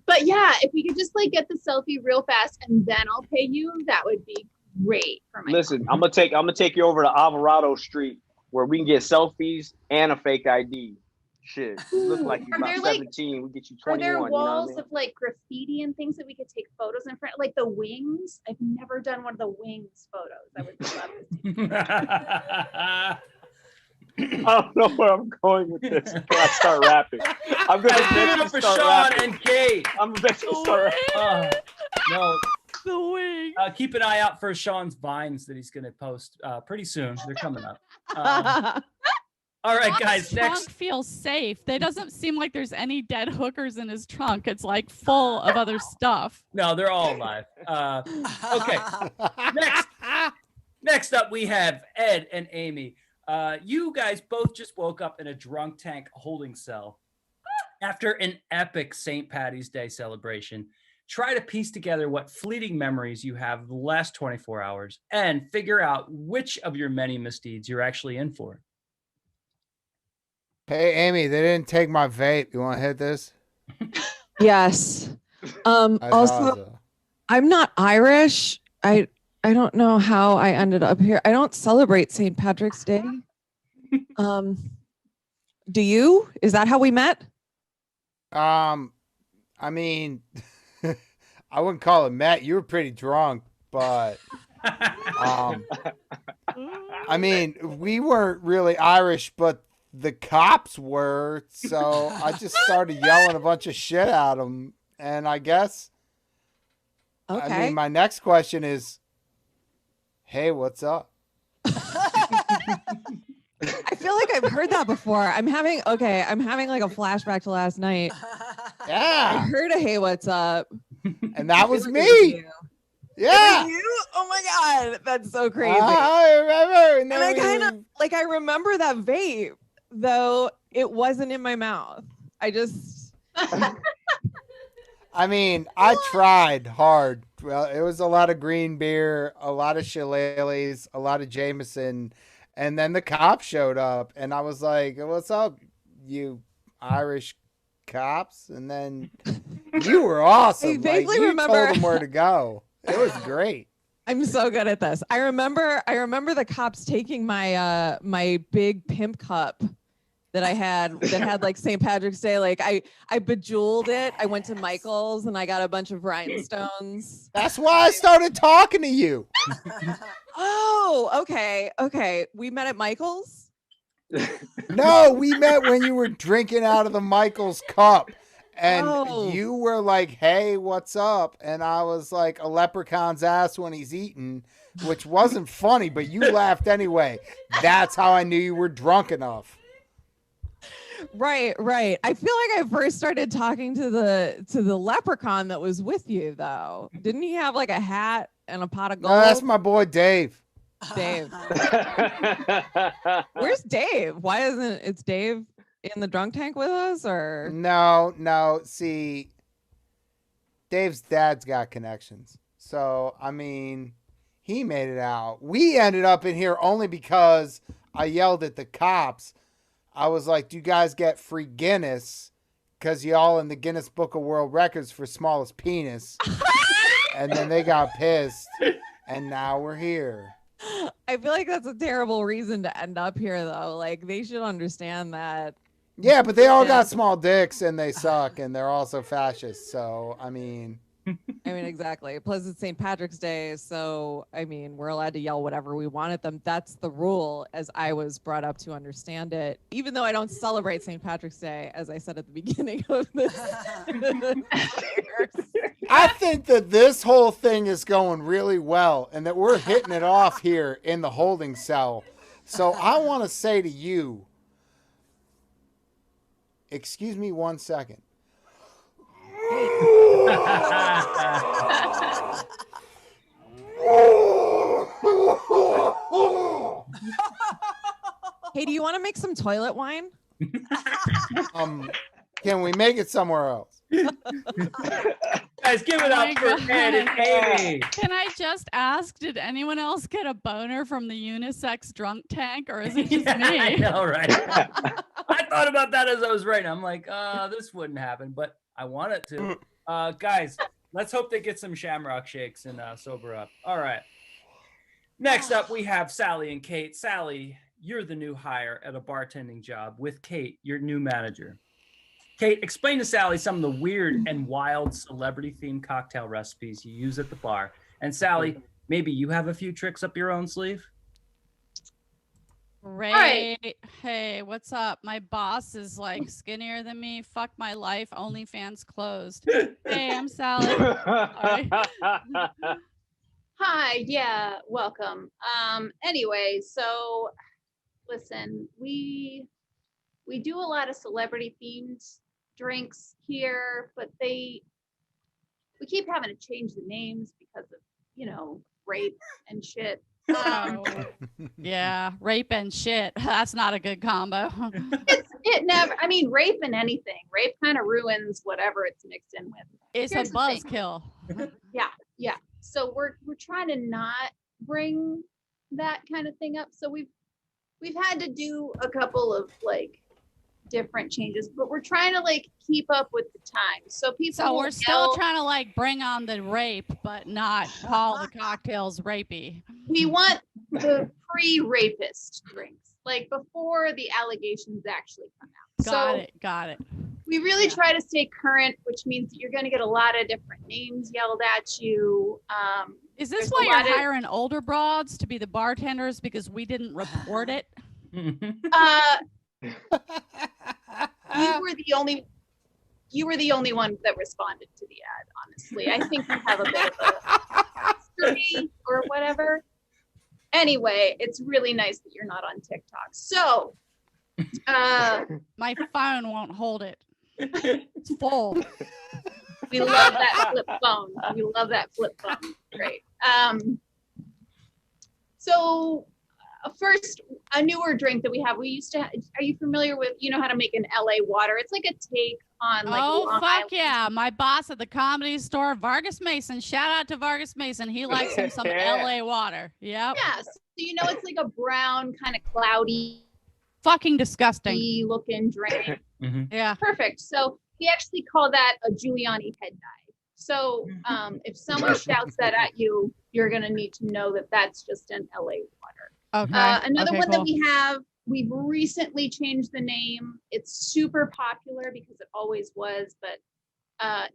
But yeah, if we could just like get the selfie real fast and then I'll pay you, that would be great for my. Listen, I'm gonna take you over to Alvarado Street where we can get selfies and a fake ID. Shit, you look like you're about 17. We get you 21. Are there walls you know what I mean? of like graffiti and things that we could take photos in front? Like the wings. I've never done one of the wings photos. I would love to. I don't know where I'm going with this. Can I start rapping? I'm gonna give it up for Sean and Kate. I'm eventually start rapping. No. The wing. Keep an eye out for Sean's vines that he's going to post pretty soon. They're coming up. All right, guys. His Next, trunk feels safe. There doesn't seem like there's any dead hookers in his trunk. It's like full of other stuff. no, they're all alive. Okay. Next up, we have Ed and Amy. You guys both just woke up in a drunk tank holding cell after an epic St. Patty's Day celebration. Try to piece together what fleeting memories you have of the last 24 hours and figure out which of your many misdeeds you're actually in for. Hey, Amy, they didn't take my vape. You want to hit this? Yes. Also, Also, I'm not Irish. I don't know how I ended up here. I don't celebrate St. Patrick's Day. Do you? Is that how we met? I mean, I wouldn't call it Matt. You were pretty drunk, but I mean, we weren't really Irish, but the cops were. So I just started yelling a bunch of shit at them, and I guess. Okay. I mean, my next question is, hey, what's up? I feel like I've heard that before. I'm having like a flashback to last night. I Yeah, heard a hey, what's up? and that was It me. you. Yeah. It was you? Oh my god, that's so crazy. I remember. And I kind of like I remember that vape, though it wasn't in my mouth. I just I mean, I tried hard. Well, it was a lot of green beer, a lot of shillelaghs, a lot of Jameson, and then the cops showed up, and I was like, "What's up, you Irish cops?" And then you were awesome. I vaguely like, you remember- told them where to go. It was great. I'm so good at this. I remember the cops taking my my big pimp cup that I had that had like St. Patrick's Day. Like I bejeweled it. I went to Michael's and I got a bunch of rhinestones. That's why I started talking to you. Oh, okay. Okay. We met at Michael's. No, we met when you were drinking out of the Michael's cup. And Oh. you were like, hey, what's up? And I was like, a leprechaun's ass when he's eating, which wasn't funny, but you laughed anyway. That's how I knew you were drunk enough. Right. I feel like I first started talking to the leprechaun that was with you though. Didn't he have like a hat and a pot of gold? No, that's my boy, Dave. Dave. Where's Dave? Why isn't it's Dave in the drunk tank with us or No. See, Dave's dad's got connections. So, I mean, he made it out. We ended up in here only because I yelled at the cops. I was like, do you guys get free Guinness? Because y'all in the Guinness Book of World Records for smallest penis. And then they got pissed. And now we're here. I feel like that's a terrible reason to end up here though. Like they should understand that. Yeah, but they all got small dicks and they suck and they're also fascists. So, I mean, Exactly. Plus it's St. Patrick's Day, so I mean we're allowed to yell whatever we want at them. That's the rule as I was brought up to understand it. Even though I don't celebrate St. Patrick's Day, as I said at the beginning of this. I think that this whole thing is going really well and that we're hitting it off here in the holding cell. So I want to say to you, excuse me 1 second. Hey, do you want to make some toilet wine? Can we make it somewhere else? Guys, give it Oh up my for God. Ed and Amy. Can I just ask, did anyone else get a boner from the unisex drunk tank, or is it just Yeah, I me? know, right? I thought about that as I was writing. I'm like, this wouldn't happen, but I want it to. Guys, let's hope they get some shamrock shakes and sober up. All right. Next up, we have Sally and Kate. Sally, you're the new hire at a bartending job with Kate, your new manager. Kate, explain to Sally some of the weird and wild celebrity-themed cocktail recipes you use at the bar. And Sally, maybe you have a few tricks up your own sleeve? Great. right. Hey, what's up? My boss is like skinnier than me. Fuck my life. OnlyFans closed. Hey, I'm Sally. Sorry. Hi, yeah, welcome. Anyway, so listen, we do a lot of celebrity themed drinks here, but we keep having to change the names because of, rape and shit. Oh, yeah, rape and shit. That's not a good combo. It never. I mean, rape and anything. Rape kind of ruins whatever it's mixed in with. It's Here's a the thing. buzzkill. Yeah. So we're trying to not bring that kind of thing up. So we've had to do a couple of like different changes, but we're trying to like keep up with the times. So people. So we're will still yell- trying to like bring on the rape, but not call the cocktails rapey. We want the pre-rapist drinks, like before the allegations actually come out. Got it. We really try to stay current, which means that you're going to get a lot of different names yelled at you. Is this There's why a you're lot of- hiring older broads to be the bartenders because we didn't report it? You were the only one that responded to the ad, honestly. I think you have a bit of a history or whatever. Anyway, it's really nice that you're not on TikTok. So, My phone won't hold it. It's full. we love that flip phone. We love that flip phone. Great. So first, a newer drink that we have. We used to. Are you familiar with? You know how to make an LA water? It's like a take on like. Oh, Long fuck Island. yeah. My boss at the Comedy Store, Vargas Mason. Shout out to Vargas Mason. He likes him some LA water. Yep. Yeah. So you know, it's like a brown, kind of cloudy Fucking disgusting. looking drink. Yeah. Perfect. So we actually call that a Giuliani head dye. So if someone shouts that at you, you're going to need to know that that's just an LA water. Okay. Another Okay, one cool. that we have, we've recently changed the name. It's super popular because it always was, but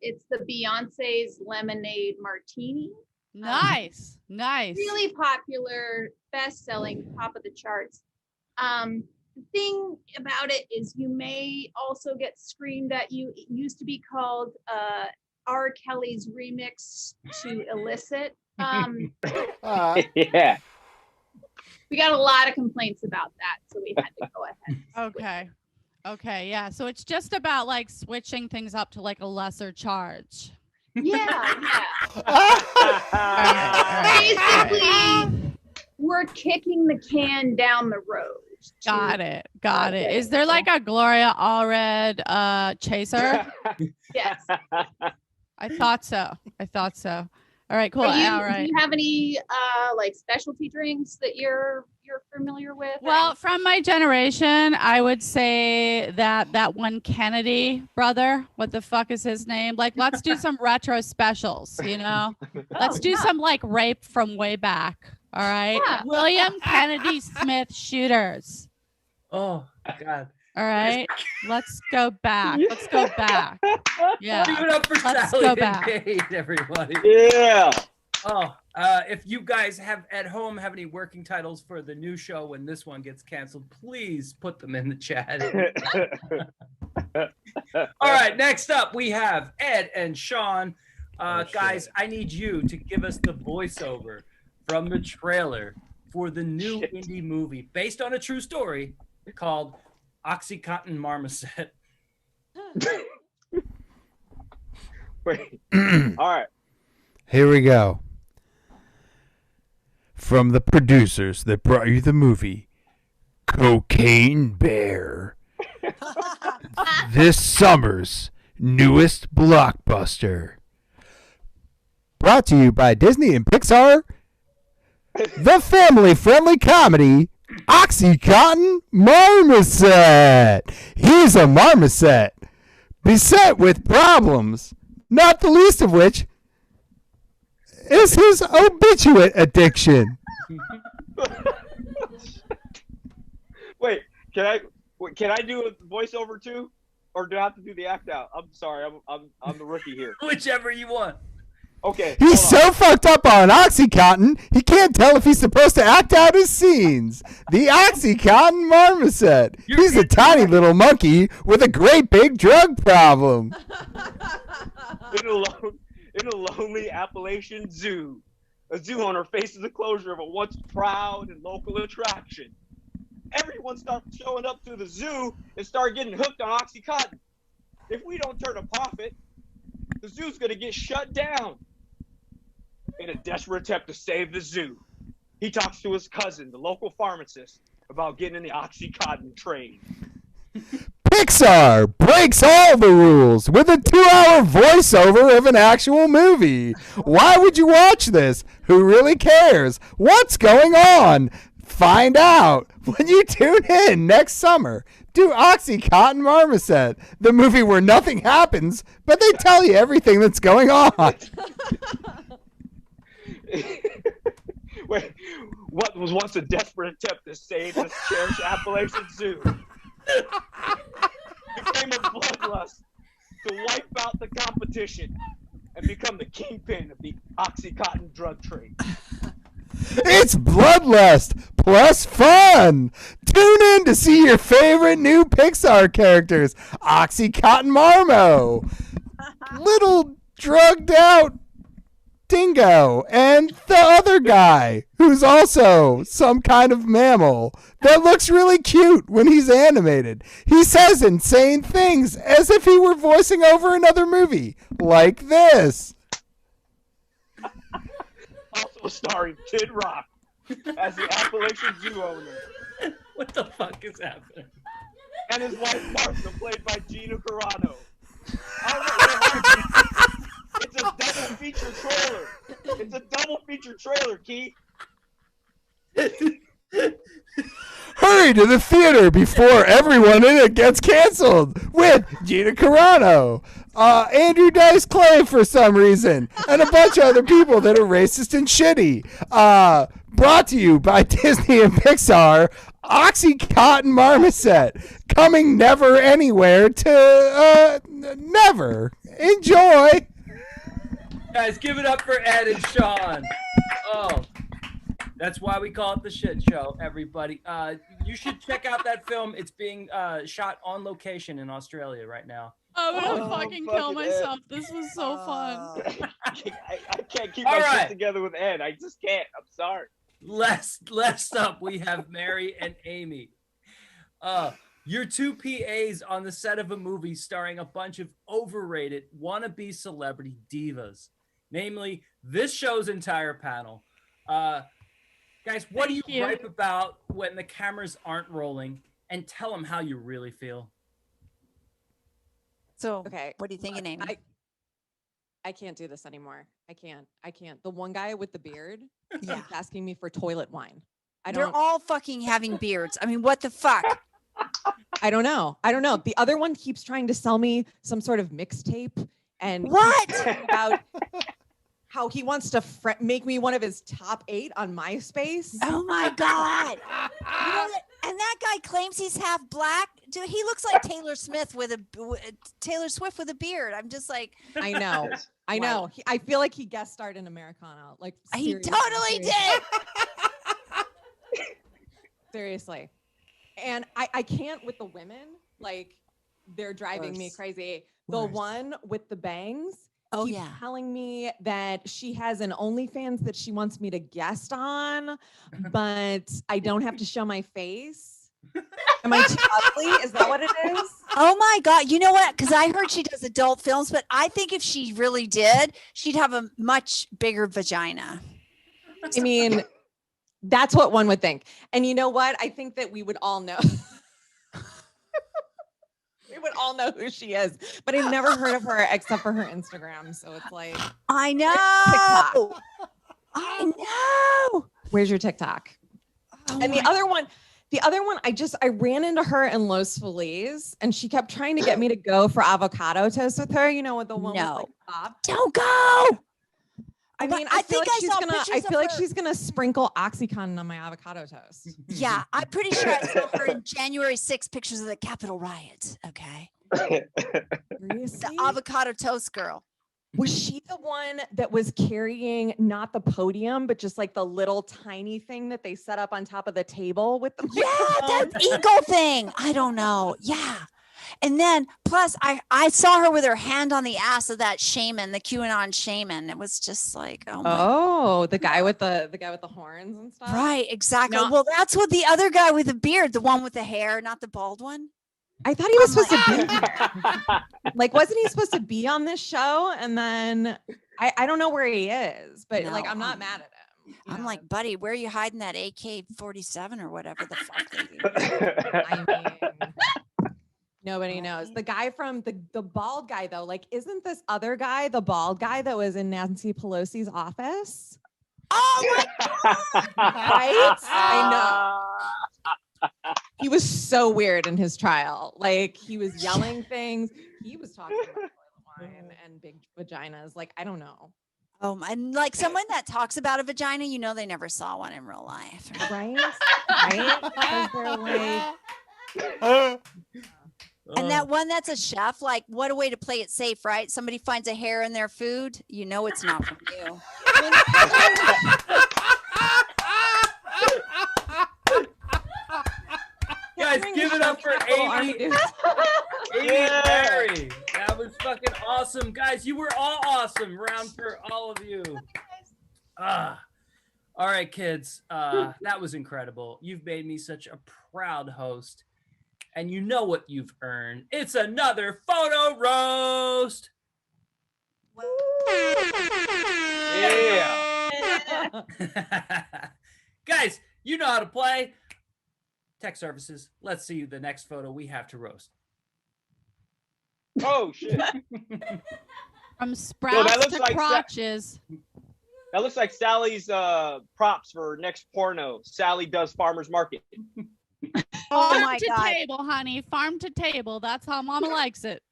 it's the Beyonce's Lemonade Martini. Nice. Really popular, best-selling, top of the charts. The thing about it is you may also get screamed at you. It used to be called R. Kelly's remix to Illicit. Yeah. We got a lot of complaints about that, so we had to go ahead. Okay. Yeah. So it's just about like switching things up to like a lesser charge. Yeah. Alright. Basically, we're kicking the can down the road. Got it. Is there like a Gloria Allred chaser? Yes. I thought so. All right, cool. All Do right. you have any like specialty drinks that you're familiar with? Well, from my generation, I would say that one Kennedy brother, what the fuck is his name? Like, let's do some retro specials, you know? Let's do some like rape from way back. All right. Yeah. William Kennedy Smith shooters. Oh God. All right. Let's go back. Yeah. Give it up for Let's Sally go and back. Kate, everybody. Yeah. Oh, if you guys have at home have any working titles for the new show when this one gets canceled, please put them in the chat. All right, next up we have Ed and Sean. Guys, I need you to give us the voiceover from the trailer for the new indie movie based on a true story called Oxycontin Marmoset. Wait. All right. Here we go. From the producers that brought you the movie, Cocaine Bear. This summer's newest blockbuster. Brought to you by Disney and Pixar. The family-friendly comedy, Oxycontin Marmoset. He's a marmoset, beset with problems, not the least of which is his obituate addiction. Wait, can I do a voiceover too, or do I have to do the act out? I'm sorry, I'm the rookie here. Whichever you want. Okay. He's hold on. so fucked up on Oxycontin, he can't tell if he's supposed to act out his scenes. The Oxycontin Marmoset. He's a tiny little monkey with a great big drug problem. In a lonely Appalachian zoo, a zoo owner faces the closure of a once proud and local attraction. Everyone starts showing up to the zoo and start getting hooked on Oxycontin. If we don't turn a profit, the zoo's gonna get shut down. In a desperate attempt to save the zoo, he talks to his cousin, the local pharmacist, about getting in the Oxycontin trade. Pixar breaks all the rules with a 2-hour voiceover of an actual movie. Why would you watch this? Who really cares? What's going on? Find out when you tune in next summer to Oxycontin Marmoset, the movie where nothing happens, but they tell you everything that's going on. Wait, what was once a desperate attempt to save this cherished Appalachian Zoo became a bloodlust to wipe out the competition and become the kingpin of the Oxycontin drug trade. It's bloodlust plus fun. Tune in to see your favorite new Pixar characters, Oxycontin Marmo, little drugged out Dingo, and the other guy who's also some kind of mammal that looks really cute when he's animated. He says insane things as if he were voicing over another movie, like this. Also starring Kid Rock as the Appalachian Zoo owner. What the fuck is happening? And his wife Martha, played by Gina Carano. It's a double feature trailer. It's a double feature trailer, Keith. Hurry to the theater before everyone in it gets canceled with Gina Carano, Andrew Dice Clay for some reason, and a bunch of other people that are racist and shitty. Brought to you by Disney and Pixar, Oxycontin Marmoset, coming never anywhere to never. Enjoy. Guys, give it up for Ed and Sean. Oh, that's why we call it the Shit Show, everybody. You should check out that film. It's being shot on location in Australia right now. I'm gonna fucking kill fucking myself. This was so fun. I can't keep All my right. shit together with Ed. I just can't. I'm sorry. Last up, we have Mary and Amy. You're two PAs on the set of a movie starring a bunch of overrated wannabe celebrity divas, namely this show's entire panel. Guys, what do Thank you you. gripe about when the cameras aren't rolling? And tell them how you really feel. So, Okay. what are you thinking, Amy? I can't do this anymore. I can't. The one guy with the beard Yeah. keeps asking me for toilet wine. They're all fucking having beards. I mean, what the fuck? I don't know. The other one keeps trying to sell me some sort of mixtape and What? about how he wants to make me one of his top 8 on MySpace. Oh my god! You know that, and that guy claims he's half black. Dude, he looks like Taylor Swift with a beard. I'm just like, I know. I know. I feel like he guest starred in Americana. Like he seriously, totally did. Seriously. And I can't with the women. Like they're driving me crazy. The Worse. one with the bangs. Oh keeps yeah. telling me that she has an OnlyFans that she wants me to guest on, but I don't have to show my face. Am I too ugly? Is that what it is? Oh my god! You know what? Because I heard she does adult films, but I think if she really did, she'd have a much bigger vagina. I mean, that's what one would think. And you know what? I think that we would all know. We would all know who she is, but I've never heard of her except for her Instagram. So it's like, I know. TikTok. I know. Where's your TikTok? Oh And my- the other one, I ran into her in Los Feliz and she kept trying to get me to go for avocado toast with her, you know, with the one with No. like Bob. Don't go. I But mean, I I feel think like I she's saw gonna pictures of her. she's gonna sprinkle Oxycontin on my avocado toast. Yeah, I'm pretty sure I saw her in January 6 pictures of the Capitol riots. Okay. Seriously? The avocado toast girl. Was she the one that was carrying not the podium, but just like the little tiny thing that they set up on top of the table with the Yeah, that eagle thing. I don't know. Yeah. And then plus I saw her with her hand on the ass of that shaman, the QAnon shaman. It was just like, oh my Oh, the guy with the horns and stuff. right, exactly. No. Well, that's what the other guy with the beard, the one with the hair, not the bald one. I thought he was I'm supposed to be here. Like, wasn't he supposed to be on this show? And then I don't know where he is, but like, No, I'm not mad at him. I'm like, buddy, where are you hiding that AK-47 or whatever the fuck they use? I mean, nobody knows. The guy from the bald guy though, like, isn't this other guy the bald guy that was in Nancy Pelosi's office? Oh my Right? I know. He was so weird in his trial. Like, he was yelling things. He was talking about toilet wine and big vaginas. Like, I don't know. and like someone that talks about a vagina, you know, they never saw one in real life. Right? Right? Because they're like, And that one that's a chef, like, what a way to play it safe, right? Somebody finds a hair in their food, you know it's not from you. Guys, give it up for Amy. Amy and Barry. That was fucking awesome. Guys, you were all awesome. Round for all of you. All right, kids. That was incredible. You've made me such a proud host. And you know what you've earned. It's another photo roast. Yeah. Guys, you know how to play. Tech services. Let's see the next photo we have to roast. Oh shit. From sprouts looks to like crotches. That looks like Sally's props for next porno. Sally does farmers market. Oh Farm my to God. table, honey. Farm to table. That's how Mama likes it.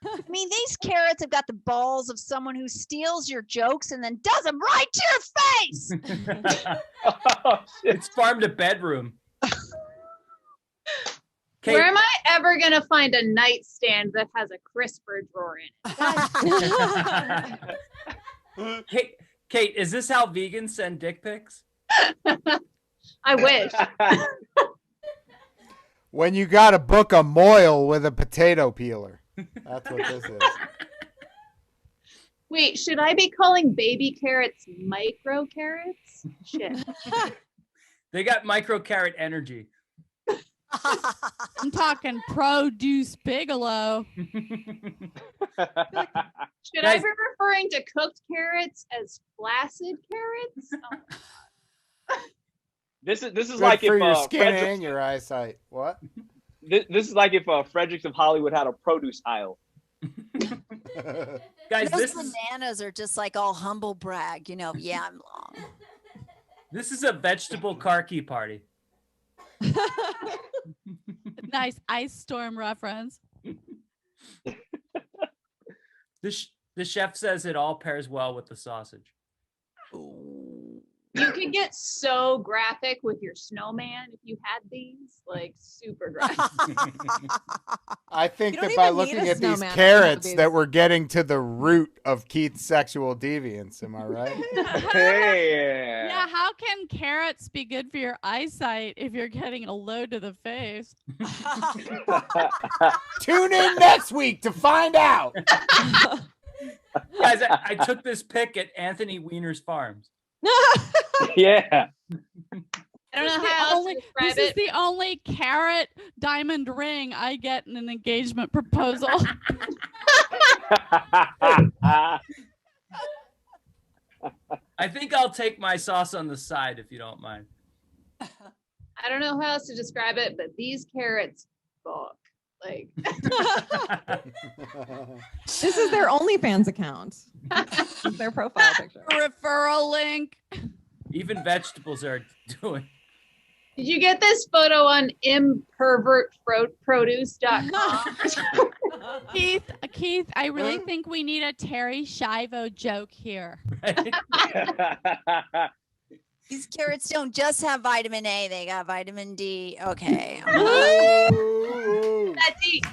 I mean, these carrots have got the balls of someone who steals your jokes and then does them right to your face. Oh, shit. It's farm to bedroom. Kate, Where am I ever gonna find a nightstand that has a crisper drawer in it? Kate, is this how vegans send dick pics? I wish. When you got to book a moil with a potato peeler. That's what this is. Wait, should I be calling baby carrots micro carrots? Shit. They got micro carrot energy. I'm talking produce Bigelow. Should I be referring to cooked carrots as flaccid carrots? Oh. This is Good like for if your skin Fredericks, and your eyesight. What? this is like if Fredericks of Hollywood had a produce aisle. Guys, Those this is bananas are just like all humble brag, you know. Yeah, I'm long. a vegetable car key party. Nice ice storm reference. The chef says it all pairs well with the sausage. You could get so graphic with your snowman if you had these, like super graphic. I think You don't that by even need looking a at these snowman to carrots have that these. we're getting to the root of Keith's sexual deviance. Am I right? Hey. Yeah, how can carrots be good for your eyesight if you're getting a load to the face? Tune in next week to find out. Guys, I took this pic at Anthony Weiner's Farms. Yeah. I don't know This is the how else only- to describe This is it. the only carrot diamond ring I get in an engagement proposal. I think I'll take my sauce on the side if you don't mind. I don't know how else to describe it, but these carrots fuck. Like This is their OnlyFans account. This is their profile picture. Referral link. Even vegetables are doing. did you get this photo on impervertproduce.com? Keith, I really think we need a Terry Schiavo joke here. Right? These carrots don't just have vitamin A; they got vitamin D. Okay. That's deep.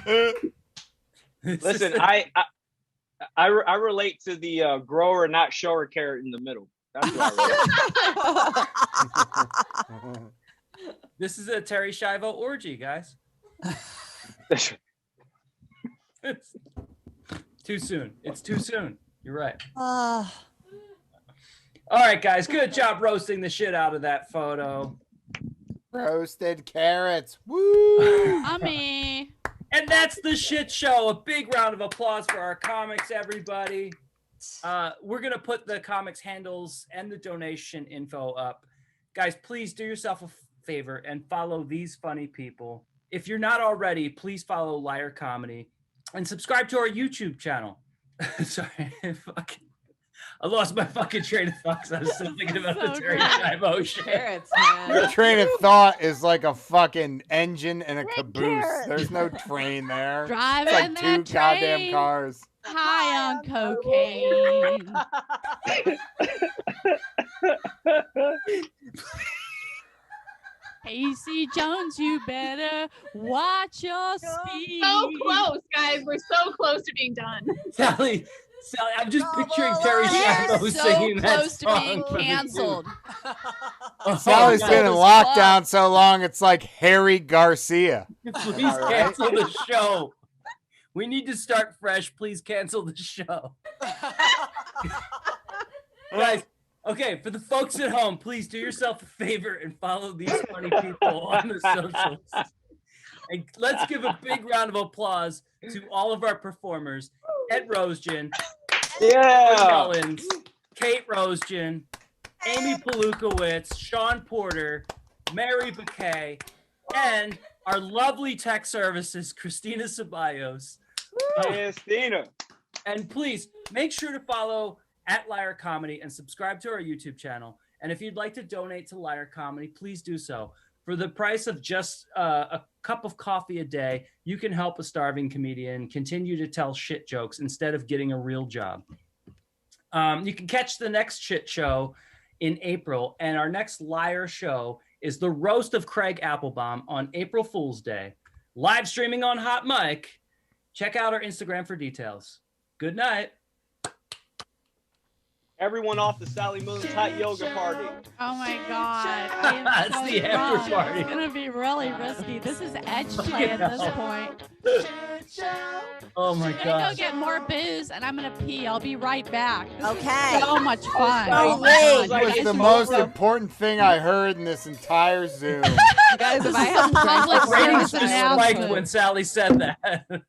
Listen, I relate to the grower not shower carrot in the middle. That's what I relate. This is a Terry Schiavo orgy, guys. It's too soon. It's too soon. You're right. All right, guys. Good job roasting the shit out of that photo. Roasted carrots. Woo! Mommy. And that's the shit show. A big round of applause for our comics, everybody. We're gonna put the comics handles and the donation info up. Guys, please do yourself a favor and follow these funny people. If you're not already, please follow Liar Comedy and subscribe to our YouTube channel. Sorry, I lost my fucking train of thought 'cause I was still thinking about the Terry Schiavo shit. Carrots, man. Your train of thought is like a fucking engine and a caboose. carrots. There's no train there. Driving It's like that two goddamn train, cars. high on cocaine. Casey Jones, you better watch your speed. So close, guys. We're so close to being done. Sally, I'm just picturing Terry We're Schiavo singing that close to song being for the canceled. Oh, Sally's God. been in lockdown so long, it's like Harry Garcia. Please cancel the show. We need to start fresh. Please cancel the show. Guys, okay, for the folks at home, please do yourself a favor and follow these funny people on the socials. And let's give a big round of applause to all of our performers. Ed Roesgen, Yeah. Mullins, Kate Roesgen, Amy Pawlukiewicz, Sean Porter, Mary Becquet, and our lovely tech services, Christina Ceballos. Christina. And please make sure to follow at Liar Comedy and subscribe to our YouTube channel. And if you'd like to donate to Liar Comedy, please do so. For the price of just a cup of coffee a day, you can help a starving comedian continue to tell shit jokes instead of getting a real job. You can catch the next shit show in April, and our next Liar show is the Roast of Craig Applebaum on April Fool's Day, live streaming on Hot Mic. Check out our Instagram for details. Good night. Everyone off the Sally Mullins hot yoga party. Oh my God. I am It's so the after drunk. party. It's going to be really risky. This is edge play at this point. Oh my I'm going to go gosh. get more booze and I'm going to pee. I'll be right back. This Okay. is so much fun. Oh, my wait. God. It was You the guys most are- important thing I heard in this entire Zoom. Guys, This if I is hadn't some drank public this Ratings service much, just I spiked announcement. when Sally said that.